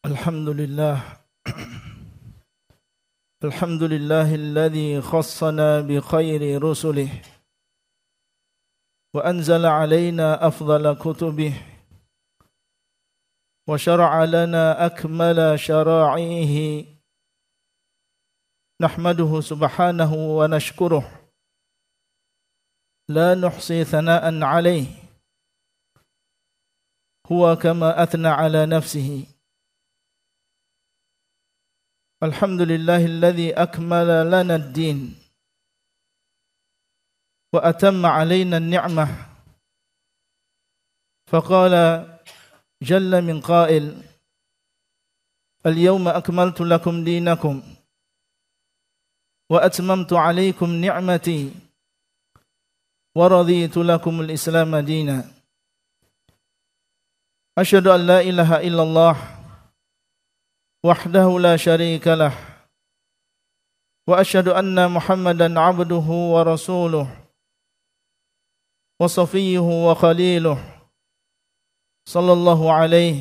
الحمد لله الحمد لله الذي خصنا بخير رسله وأنزل علينا أفضل كتبه وشرع لنا أكمل شرائعه نحمده سبحانه ونشكره لا نحصي ثناء عليه هو كما أثنى على نفسه الحمد لله الذي أكمل لنا الدين وأتم علينا النعمة فقال جل من قائل اليوم أكملت لكم دينكم وأتممت عليكم نعمتي ورضيت لكم الإسلام دينا أشهد أن لا إله إلا الله وحده لا شريك له وأشهد أن محمدا عبده ورسوله وصفيه وخليله صلى الله عليه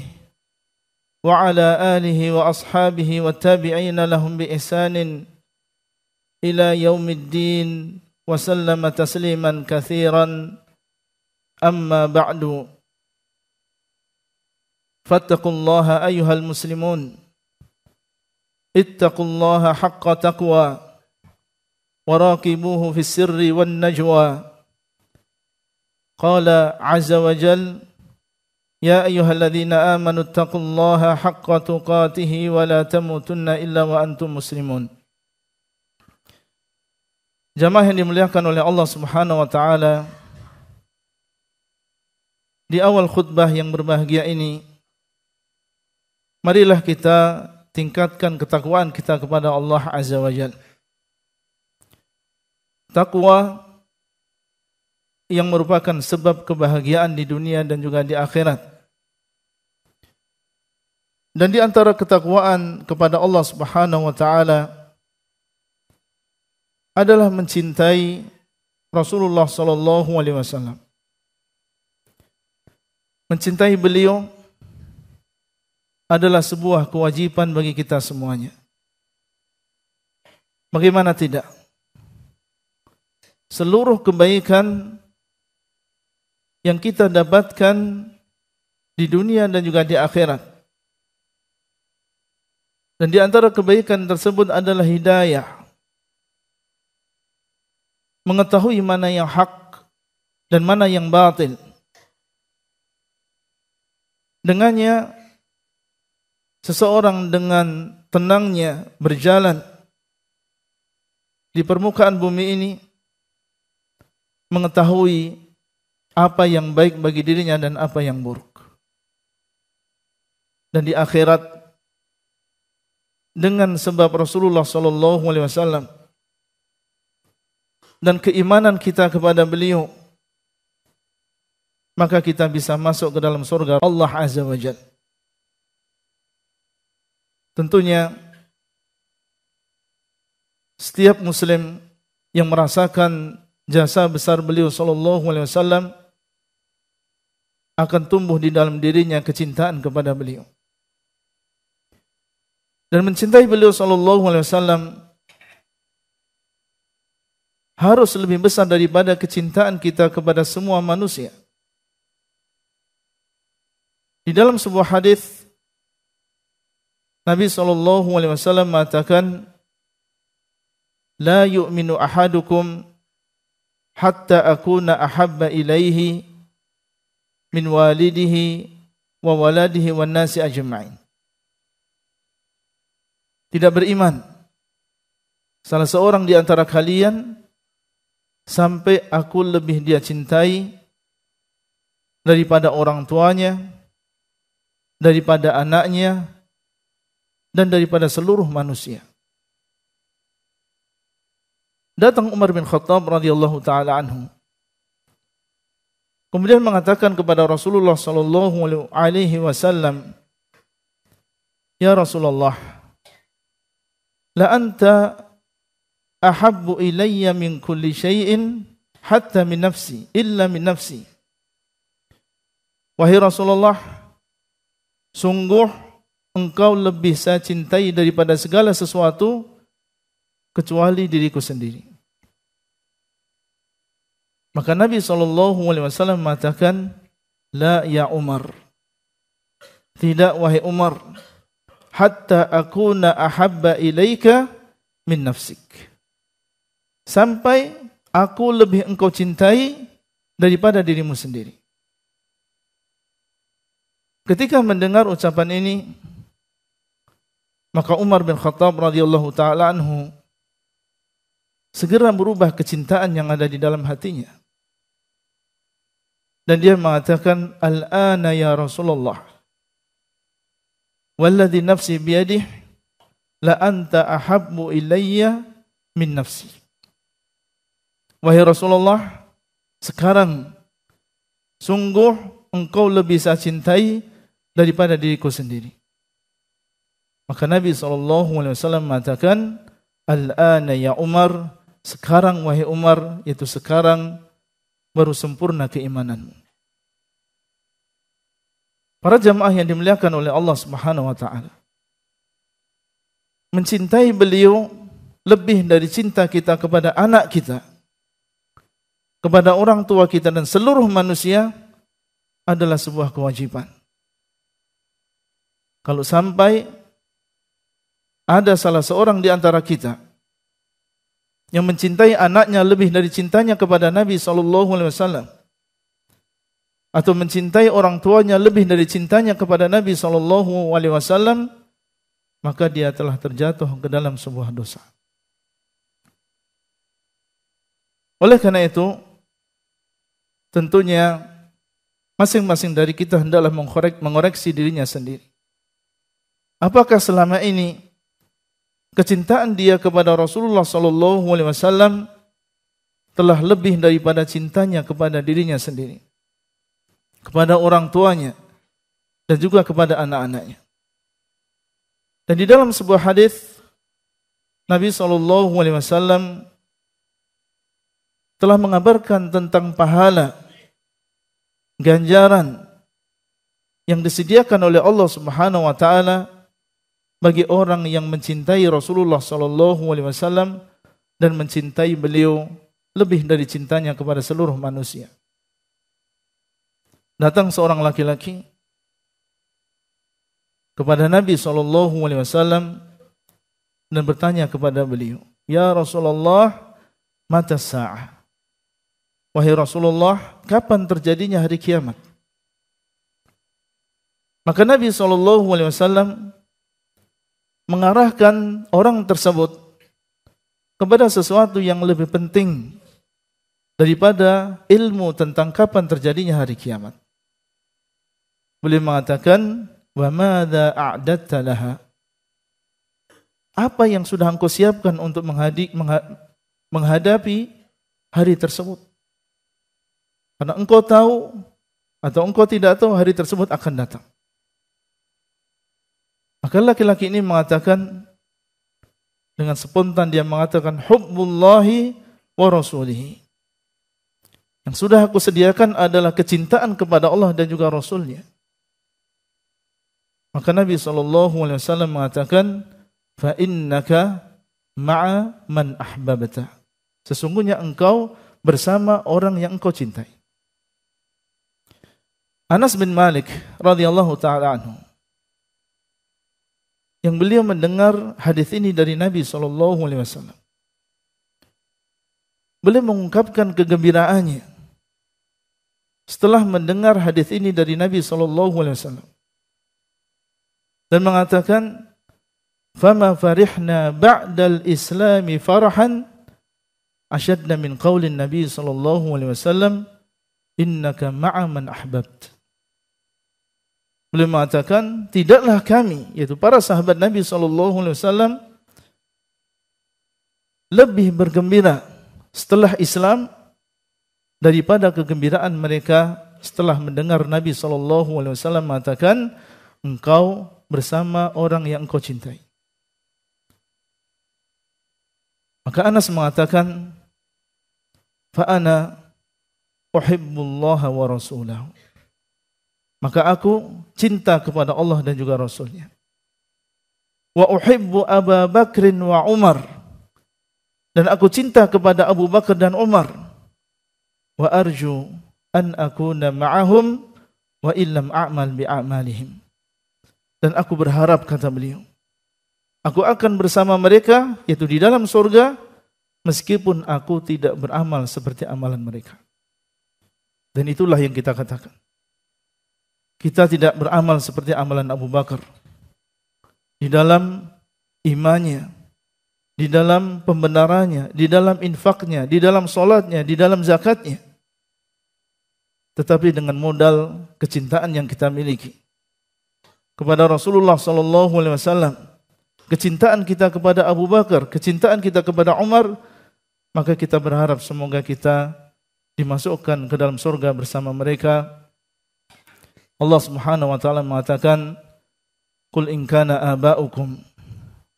وعلى آله وأصحابه والتابعين لهم بإحسان إلى يوم الدين وسلم تسليما كثيرا أما بعد فاتقوا الله أيها المسلمون اتقوا الله حق تقوى وراقبوه في السر والنجوى قال عز وجل يا أيها الذين آمنوا اتقوا الله حق تقاته ولا تموتن إلا وأنتم مسلمون. Jamaah yang dimuliakan oleh Allah Subhanahu wa taala, di awal khutbah yang berbahagia ini marilah kita tingkatkan ketakwaan kita kepada Allah Azza wa Jalla. Takwa yang merupakan sebab kebahagiaan di dunia dan juga di akhirat. Dan di antara ketakwaan kepada Allah Subhanahu wa taala adalah mencintai Rasulullah sallallahu alaihi wasallam. Mencintai beliau adalah sebuah kewajiban bagi kita semuanya. Bagaimana tidak? Seluruh kebaikan yang kita dapatkan di dunia dan juga di akhirat. Dan di antara kebaikan tersebut adalah hidayah. Mengetahui mana yang hak dan mana yang batil. Dengannya seseorang dengan tenangnya berjalan di permukaan bumi ini mengetahui apa yang baik bagi dirinya dan apa yang buruk. Dan di akhirat dengan sebab Rasulullah sallallahu alaihi wasallam dan keimanan kita kepada beliau, maka kita bisa masuk ke dalam surga Allah Azza wa Jalla. Tentunya setiap muslim yang merasakan jasa besar beliau sallallahu alaihi wasallam akan tumbuh di dalam dirinya kecintaan kepada beliau. Dan mencintai beliau sallallahu alaihi wasallam harus lebih besar daripada kecintaan kita kepada semua manusia. Di dalam sebuah hadis Nabi SAW mengatakan, La yu'minu ahadukum hatta akuna ahabba ilaihi min walidihi wa waladihi wa nasi ajma'in. Tidak beriman salah seorang di antara kalian sampai aku lebih dia cintai daripada orang tuanya, daripada anaknya, dan daripada seluruh manusia. Datang Umar bin Khattab radhiyallahu taala anhu, kemudian mengatakan kepada Rasulullah sallallahu alaihi wasallam, Ya Rasulullah, la anta ahabbu ilayya min kulli syai'in hatta min nafsi illa min nafsi. Wahai Rasulullah, sungguh engkau lebih saya cintai daripada segala sesuatu kecuali diriku sendiri. Maka Nabi SAW mengatakan, la ya Umar, tidak wahai Umar, hatta akuna ahabba ilaika min nafsik, sampai aku lebih engkau cintai daripada dirimu sendiri. Ketika mendengar ucapan ini, maka Umar bin Khattab radhiyallahu taala anhu segera berubah kecintaan yang ada di dalam hatinya. Dan dia mengatakan, al-ana ya Rasulullah, walladhi nafsi biyadih, la anta ahabbu ilayya min nafsi. Wahai Rasulullah, sekarang sungguh engkau lebih saya cintai daripada diriku sendiri. Maka Nabi SAW mengatakan, al-ana ya Umar, sekarang wahai Umar, yaitu sekarang baru sempurna keimananmu. Para jamaah yang dimuliakan oleh Allah Subhanahu wa taala, mencintai beliau lebih dari cinta kita kepada anak kita, kepada orang tua kita dan seluruh manusia adalah sebuah kewajiban. Kalau sampai ada salah seorang di antara kita yang mencintai anaknya lebih dari cintanya kepada Nabi SAW, atau mencintai orang tuanya lebih dari cintanya kepada Nabi SAW, maka dia telah terjatuh ke dalam sebuah dosa. Oleh karena itu, tentunya masing-masing dari kita hendaklah mengoreksi dirinya sendiri. Apakah selama ini kecintaan dia kepada Rasulullah SAW telah lebih daripada cintanya kepada dirinya sendiri, kepada orang tuanya, dan juga kepada anak-anaknya. Dan di dalam sebuah hadis, Nabi SAW telah mengabarkan tentang pahala, ganjaran yang disediakan oleh Allah Subhanahu wa taala bagi orang yang mencintai Rasulullah SAW dan mencintai beliau lebih dari cintanya kepada seluruh manusia. Datang seorang laki-laki kepada Nabi SAW dan bertanya kepada beliau, ya Rasulullah, mata sa'ah? Wahai Rasulullah, kapan terjadinya hari kiamat? Maka Nabi SAW mengarahkan orang tersebut kepada sesuatu yang lebih penting daripada ilmu tentang kapan terjadinya hari kiamat. Beliau mengatakan, wa madza a'dadta laha? Apa yang sudah engkau siapkan untuk menghadapi hari tersebut? Karena engkau tahu atau engkau tidak tahu hari tersebut akan datang. Maka laki-laki ini mengatakan, dengan spontan dia mengatakan, hubbullahi wa rasulihi. Yang sudah aku sediakan adalah kecintaan kepada Allah dan juga Rasulnya. Maka Nabi SAW mengatakan, fa innaka ma'a man ahbabta. Sesungguhnya engkau bersama orang yang engkau cintai. Anas bin Malik radhiyallahu taala anhu, yang beliau mendengar hadis ini dari Nabi SAW, beliau mengungkapkan kegembiraannya setelah mendengar hadis ini dari Nabi SAW dan mengatakan, fama farihna ba'dal islami farahan asyadna min qaulin Nabi SAW, innaka ma'a man ahbabt. Beliau mengatakan, tidaklah kami, yaitu para sahabat Nabi SAW, lebih bergembira setelah Islam daripada kegembiraan mereka setelah mendengar Nabi SAW mengatakan, engkau bersama orang yang engkau cintai. Maka Anas mengatakan, fa ana uhibbullaha wa rasulahu. Maka aku cinta kepada Allah dan juga Rasulnya. wa uhibbu Aba Bakrin wa Umar, dan aku cinta kepada Abu Bakar dan Umar, wa arju an akuna ma'ahum wa illam a'mal bi'amalihim, dan aku berharap, kata beliau, aku akan bersama mereka, yaitu di dalam surga, meskipun aku tidak beramal seperti amalan mereka. Dan itulah yang kita katakan. Kita tidak beramal seperti amalan Abu Bakar di dalam imannya, di dalam pembenarannya, di dalam infaknya, di dalam solatnya, di dalam zakatnya. Tetapi dengan modal kecintaan yang kita miliki kepada Rasulullah SAW, kecintaan kita kepada Abu Bakar, kecintaan kita kepada Umar, maka kita berharap semoga kita dimasukkan ke dalam surga bersama mereka. Allah Subhanahu wa taala mengatakan, "Qul in kana aba'ukum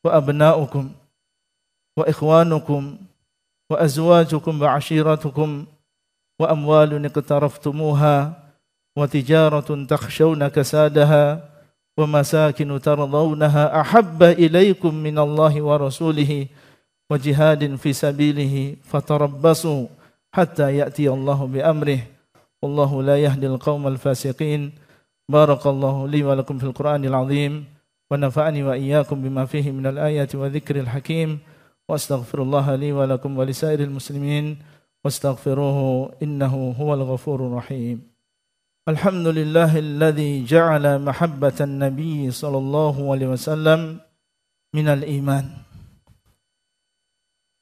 wa abna'ukum wa ikhwanukum wa azwajukum wa 'ashiratukum wa amwalun iqtaraftumuha wa tijaratun takhshawna kasadaha wa masakinu tardawnaha ahabba ilaykum minallahi wa rasulihi wa jihadin fi sabilihi fatarabbasu hatta ya'ti Allahu bi amrihi wallahu la yahdil qaumal fasiqin." Barakallahu li wa lakum fil Qur'anil azim wa nafa'ani wa iyyakum bima fihi minal ayati wa dzikril hakim wa astaghfirullaha li wa lakum wa lisairil muslimin wastaghfiruhu innahu huwal ghafurur rahim. Alhamdulillahilladzi ja'ala mahabbatan nabiy sallallahu alaihi wasallam minal iman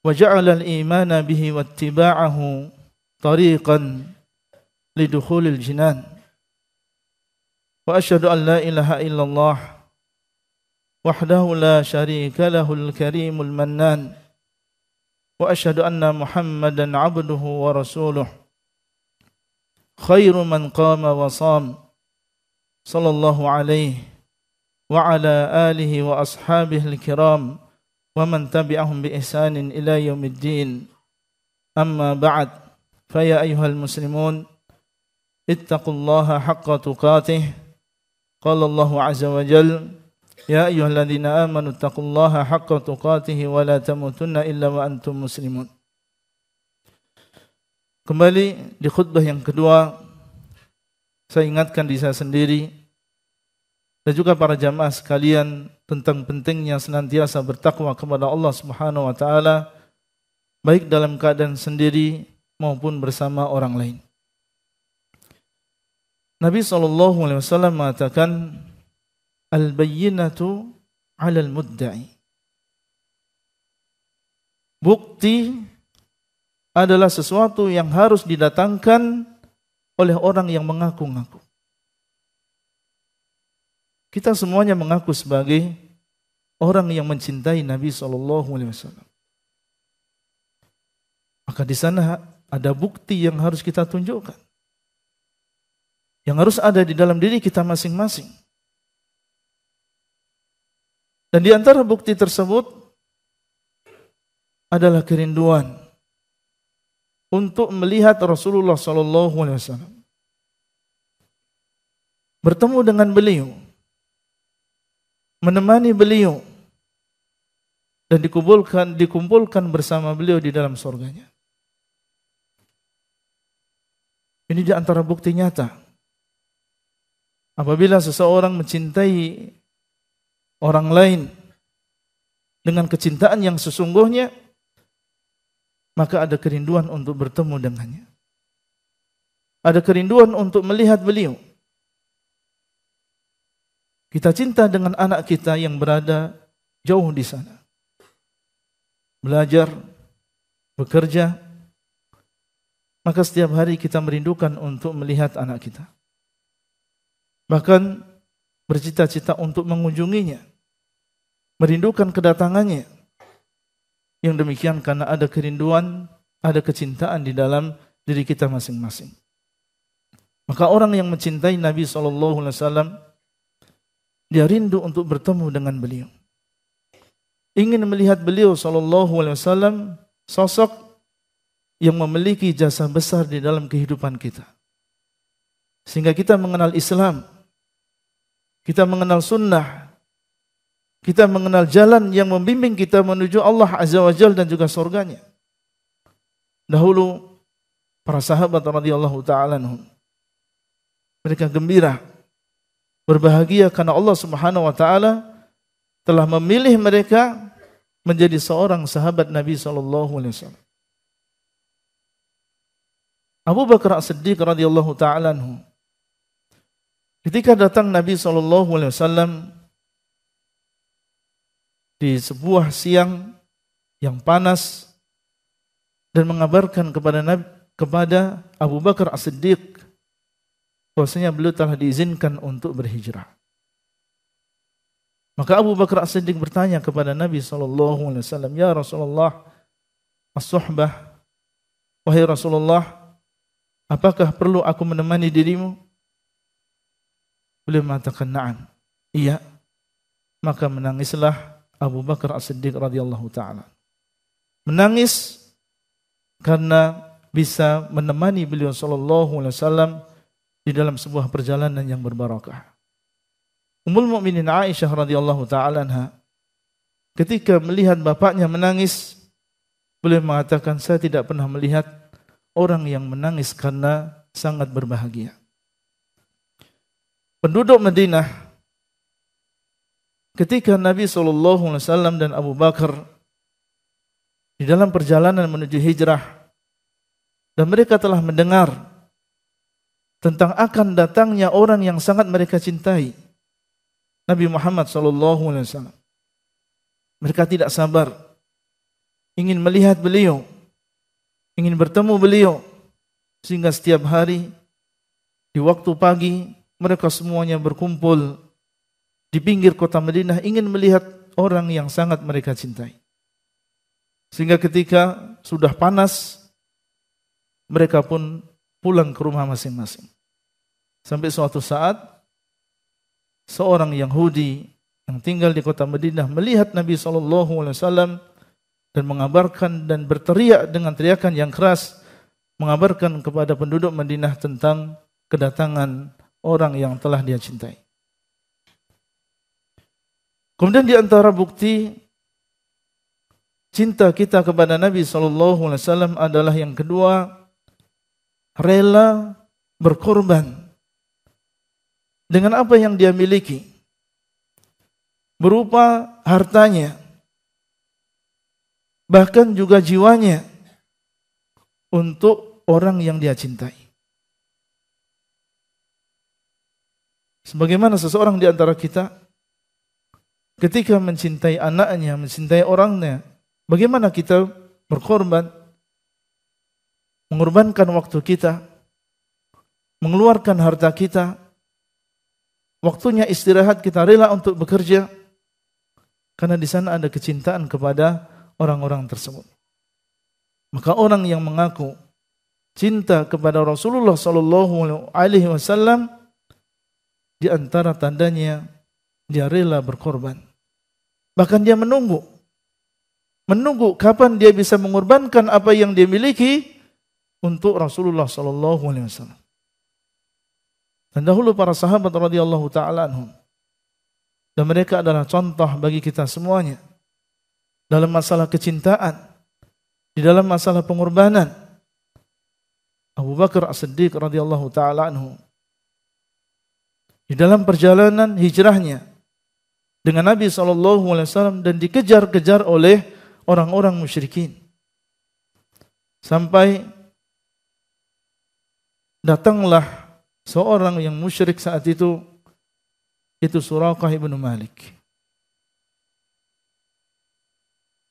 wa ja'ala al-imana bihi wattiba'ahu tariqan lidukhulil jinan. Wa asyhadu an la ilaha illallah wahdahu la syarika lahul karimul mannan wa asyhadu anna Muhammadan abduhu wa rasuluh khairu man qama wa sham sallallahu alaihi wa ala alihi wa ashabihi al-kiram wa man tabi'ahum bi ihsanin ila yaumiddin. Amma ba'd, fa ya ayyuhal muslimun ittaqullaha haqqa tuqatih. Qala Allahu azza wa jalla, ya ayyuhalladzina amanu ittaqullaha haqqa tuqatih wa la tamutunna illa wa antum muslimun. Kembali di khutbah yang kedua, saya ingatkan diri saya sendiri dan juga para jamaah sekalian tentang pentingnya senantiasa bertakwa kepada Allah Subhanahu wa taala, baik dalam keadaan sendiri maupun bersama orang lain. Nabi SAW mengatakan, al-bayyinatu 'alal mudda'i. Bukti adalah sesuatu yang harus didatangkan oleh orang yang mengaku-ngaku. Kita semuanya mengaku sebagai orang yang mencintai Nabi SAW. Maka di sana ada bukti yang harus kita tunjukkan, yang harus ada di dalam diri kita masing-masing. Dan di antara bukti tersebut adalah kerinduan untuk melihat Rasulullah SAW, bertemu dengan beliau, menemani beliau, dan dikumpulkan bersama beliau di dalam surganya. Ini di antara bukti nyata. Apabila seseorang mencintai orang lain dengan kecintaan yang sesungguhnya, maka ada kerinduan untuk bertemu dengannya. Ada kerinduan untuk melihat beliau. Kita cinta dengan anak kita yang berada jauh di sana, belajar, bekerja, maka setiap hari kita merindukan untuk melihat anak kita. Bahkan bercita-cita untuk mengunjunginya, merindukan kedatangannya. Yang demikian karena ada kerinduan, ada kecintaan di dalam diri kita masing-masing. Maka orang yang mencintai Nabi SAW, dia rindu untuk bertemu dengan beliau. Ingin melihat beliau SAW, sosok yang memiliki jasa besar di dalam kehidupan kita. Sehingga kita mengenal Islam, kita mengenal sunnah, kita mengenal jalan yang membimbing kita menuju Allah Azza wa Jalla dan juga surganya. Dahulu para sahabat radhiyallahu ta'ala anhum, mereka gembira, berbahagia karena Allah Subhanahu wa taala telah memilih mereka menjadi seorang sahabat Nabi sallallahu alaihi wasallam. Abu Bakar As-Siddiq radhiyallahu ta'ala anhu, ketika datang Nabi sallallahu alaihi wasallam di sebuah siang yang panas dan mengabarkan kepada Abu Bakar As-Siddiq bahwasanya beliau telah diizinkan untuk berhijrah. Maka Abu Bakar As-Siddiq bertanya kepada Nabi sallallahu alaihi wasallam, "Ya Rasulullah, as-suhbah, wahai Rasulullah, apakah perlu aku menemani dirimu?" Beliau mengatakan, "Na'am." Iya. Maka menangislah Abu Bakar As-Siddiq radhiyallahu taala. Menangis karena bisa menemani beliau sallallahu alaihi wasallam di dalam sebuah perjalanan yang berbarakah. Ummul Mukminin Aisyah radhiyallahu taala anha ketika melihat bapaknya menangis, beliau mengatakan, "Saya tidak pernah melihat orang yang menangis karena sangat berbahagia." Penduduk Madinah ketika Nabi SAW dan Abu Bakar di dalam perjalanan menuju hijrah dan mereka telah mendengar tentang akan datangnya orang yang sangat mereka cintai, Nabi Muhammad SAW. Mereka tidak sabar, ingin melihat beliau, ingin bertemu beliau, sehingga setiap hari di waktu pagi mereka semuanya berkumpul di pinggir kota Madinah ingin melihat orang yang sangat mereka cintai. Sehingga ketika sudah panas, mereka pun pulang ke rumah masing-masing. Sampai suatu saat, seorang Yahudi yang tinggal di kota Madinah melihat Nabi SAW dan mengabarkan dan berteriak dengan teriakan yang keras, mengabarkan kepada penduduk Madinah tentang kedatangan orang yang telah dia cintai. Kemudian di antara bukti cinta kita kepada Nabi SAW adalah yang kedua, rela berkorban dengan apa yang dia miliki, berupa hartanya, bahkan juga jiwanya, untuk orang yang dia cintai. Sebagaimana seseorang di antara kita ketika mencintai anaknya, mencintai orangnya, bagaimana kita berkorban, mengorbankan waktu kita, mengeluarkan harta kita, waktunya istirahat kita rela untuk bekerja, karena di sana ada kecintaan kepada orang-orang tersebut. Maka orang yang mengaku cinta kepada Rasulullah SAW, di antara tandanya dia rela berkorban. Bahkan dia menunggu kapan dia bisa mengorbankan apa yang dia miliki untuk Rasulullah SAW. Dan dahulu para sahabat radhiyallahu ta'ala anhum, dan mereka adalah contoh bagi kita semuanya dalam masalah kecintaan, di dalam masalah pengorbanan. Abu Bakar As-Siddiq radhiyallahu ta'ala anhu di dalam perjalanan hijrahnya dengan Nabi SAW dan dikejar-kejar oleh orang-orang musyrikin, sampai datanglah seorang yang musyrik saat itu Suraqah ibnu Malik,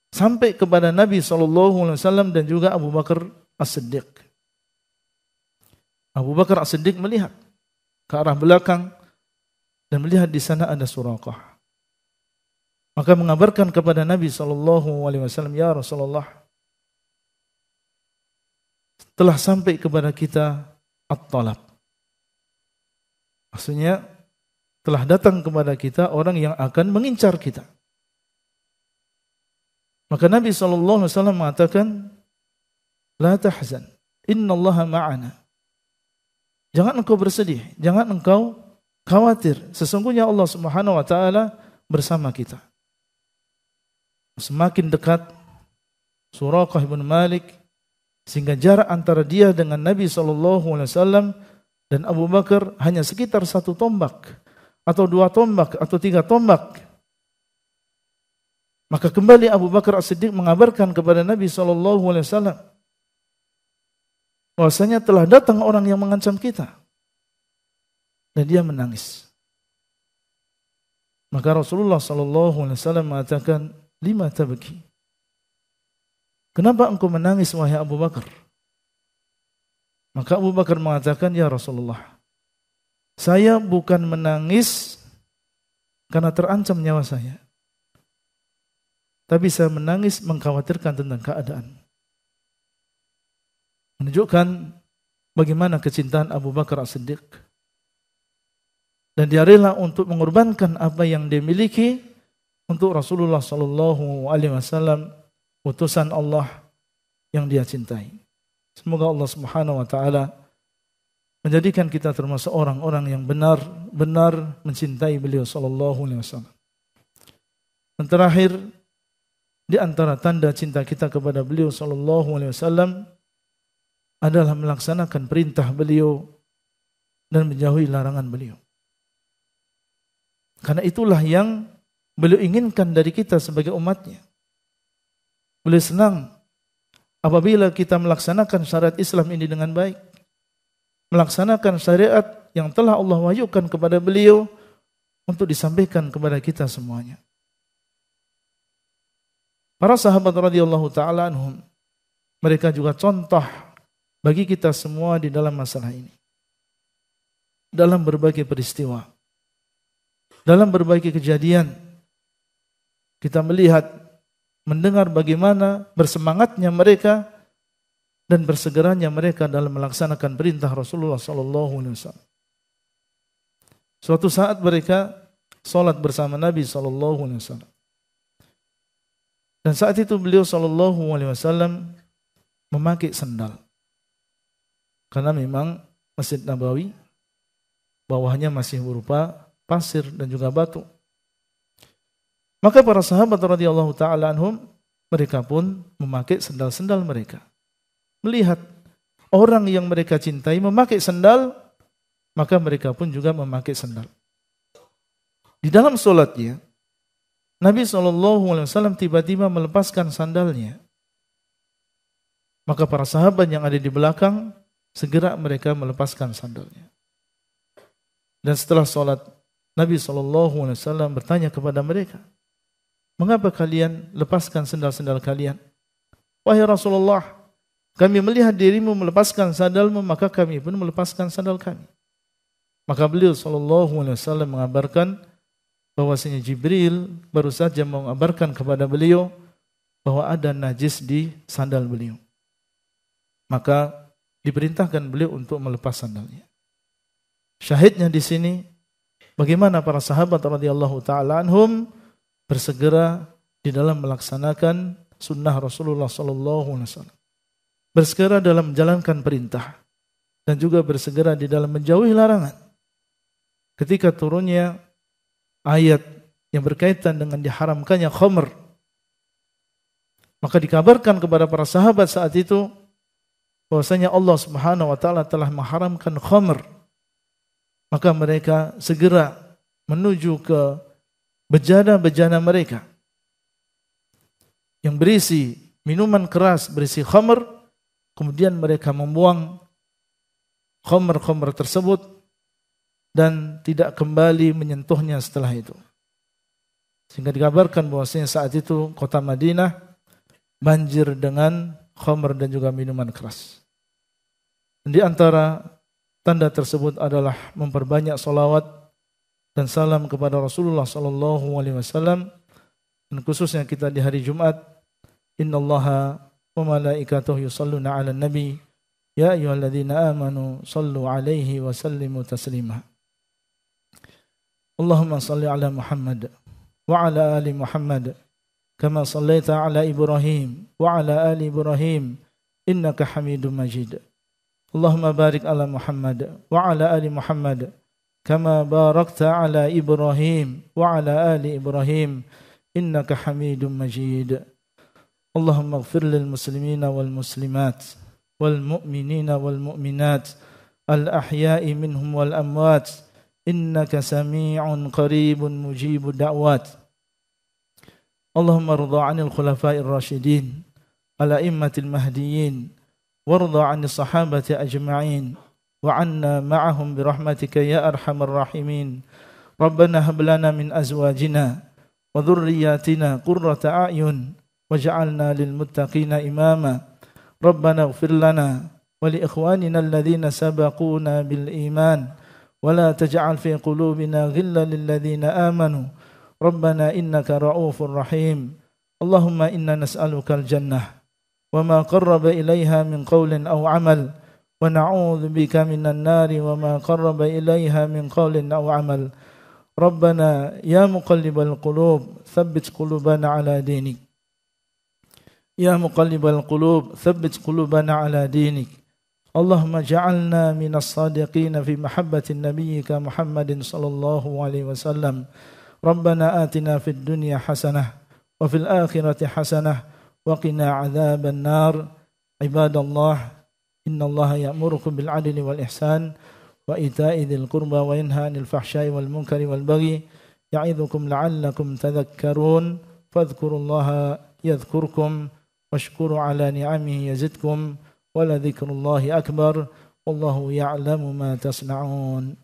sampai kepada Nabi SAW dan juga Abu Bakar As-Siddiq. Abu Bakar As-Siddiq melihat ke arah belakang dan melihat di sana ada Suraqah. Maka mengabarkan kepada Nabi SAW, "Ya Rasulullah, telah sampai kepada kita at-talab." Maksudnya telah datang kepada kita orang yang akan mengincar kita. Maka Nabi SAW mengatakan, "La tahzan, innallaha ma'ana." Jangan engkau bersedih, jangan engkau khawatir, sesungguhnya Allah Subhanahu wa taala bersama kita. semakin dekat Suraqah bin Malik, sehingga jarak antara dia dengan Nabi SAW dan Abu Bakar hanya sekitar 1 tombak, atau 2 tombak, atau 3 tombak. Maka kembali Abu Bakar As-Siddiq mengabarkan kepada Nabi SAW bahwasanya telah datang orang yang mengancam kita. Dan dia menangis. Maka Rasulullah SAW mengatakan, "Lima tabki?" Kenapa engkau menangis wahai Abu Bakar? Maka Abu Bakar mengatakan, "Ya Rasulullah, saya bukan menangis karena terancam nyawa saya, tapi saya menangis mengkhawatirkan tentang keadaan." Menunjukkan bagaimana kecintaan Abu Bakar As-Siddiq. Dan dia rela untuk mengorbankan apa yang dia miliki untuk Rasulullah SAW, utusan Allah yang dia cintai. Semoga Allah Subhanahu wa taala menjadikan kita termasuk orang-orang yang benar-benar mencintai beliau sallallahu alaihi wasallam. Dan terakhir, di antara tanda cinta kita kepada beliau sallallahu alaihi wasallam adalah melaksanakan perintah beliau dan menjauhi larangan beliau. Karena itulah yang beliau inginkan dari kita sebagai umatnya. Beliau senang apabila kita melaksanakan syariat Islam ini dengan baik. Melaksanakan syariat yang telah Allah wahyukan kepada beliau untuk disampaikan kepada kita semuanya. Para sahabat radhiyallahu ta'ala anhum, mereka juga contoh bagi kita semua di dalam masalah ini. Dalam berbagai peristiwa, dalam berbagai kejadian, kita melihat, mendengar bagaimana bersemangatnya mereka dan bersegeranya mereka dalam melaksanakan perintah Rasulullah SAW. Suatu saat mereka salat bersama Nabi SAW. Dan saat itu beliau SAW memakai sandal. Karena memang Masjid Nabawi bawahnya masih berupa pasir dan juga batu. Maka para sahabat radhiyallahu ta'ala anhum, mereka pun memakai sandal-sandal mereka. Melihat orang yang mereka cintai memakai sandal, maka mereka pun juga memakai sandal. Di dalam solatnya, Nabi SAW tiba-tiba melepaskan sandalnya. Maka para sahabat yang ada di belakang, segera mereka melepaskan sandalnya. Dan setelah solat, Nabi SAW bertanya kepada mereka, "Mengapa kalian lepaskan sandal-sandal kalian?" "Wahai Rasulullah, kami melihat dirimu melepaskan sandalmu, maka kami pun melepaskan sandal kami." Maka beliau SAW mengabarkan bahwasanya Jibril baru saja mengabarkan kepada beliau bahwa ada najis di sandal beliau. Maka diperintahkan beliau untuk melepas sandalnya. Syahidnya di sini, bagaimana para sahabat radhiyallahu ta'ala anhum bersegera di dalam melaksanakan sunnah Rasulullah SAW. Bersegera dalam menjalankan perintah. Dan juga bersegera di dalam menjauhi larangan. Ketika turunnya ayat yang berkaitan dengan diharamkannya khamr, maka dikabarkan kepada para sahabat saat itu bahwasanya Allah Subhanahu wa taala telah mengharamkan khamr. Maka mereka segera menuju ke bejana-bejana mereka yang berisi minuman keras, berisi khamr, kemudian mereka membuang khamr-khamr tersebut dan tidak kembali menyentuhnya setelah itu. Sehingga dikabarkan bahwasanya saat itu kota Madinah banjir dengan khamr dan juga minuman keras. Dan di antara tanda tersebut adalah memperbanyak salawat dan salam kepada Rasulullah SAW, dan khususnya kita di hari Jumat, innallaha wa malaikatahu yusalluna 'alan nabi ya ayyuhalladzina amanu sallu 'alaihi wa sallimu taslima. Allahumma salli 'ala Muhammad wa 'ala ali Muhammad kama sallaita 'ala Ibrahim wa 'ala ali Ibrahim innaka Hamidum Majid. Allahumma barik 'ala Muhammad wa 'ala ali Muhammad kama barakta 'ala Ibrahim wa 'ala ali Ibrahim إنك حميد مجيد. اللهم اغفر للمسلمين والمسلمات والمؤمنين والمؤمنات الأحياء منهم والأموات إنك سميع قريب مجيب الدعوات. اللهم ارضى عن الخلفاء الراشدين الأئمة المهديين وارضى عن الصحابة أجمعين وعنا معهم برحمتك يا أرحم الراحمين. ربنا هب لنا من أزواجنا وذرياتنا قرة أعين واجعلنا للمتقين إماما. ربنا اغفر لنا ولإخواننا الذين سبقونا بالإيمان ولا تجعل في قلوبنا غلا للذين آمنوا ربنا إنك رؤوف رحيم. اللهم إنا نسألك الجنة وما قرب إليها من قول أو عمل ونعوذ بك من النار وما قرب إليها من قول أو عمل. ربنا يا مقلب القلوب ثبت قلوبنا على دينك. يا مقلب القلوب ثبت قلوبنا على دينك. اللهم اجعلنا من الصادقين في محبة نبيك محمد صلى الله عليه وسلم. ربنا آتنا في الدنيا حسنة وفي الآخرة حسنة وقنا عذاب النار. عباد الله إن الله يأمركم بالعدل والإحسان وإيتاء ذي القربى وينهى عن الفحشاء والمنكر والبغي يعظكم لعلكم تذكرون. فاذكروا الله يذكركم واشكروا على نعمه يزدكم ولذكر الله أكبر والله يعلم ما تصنعون.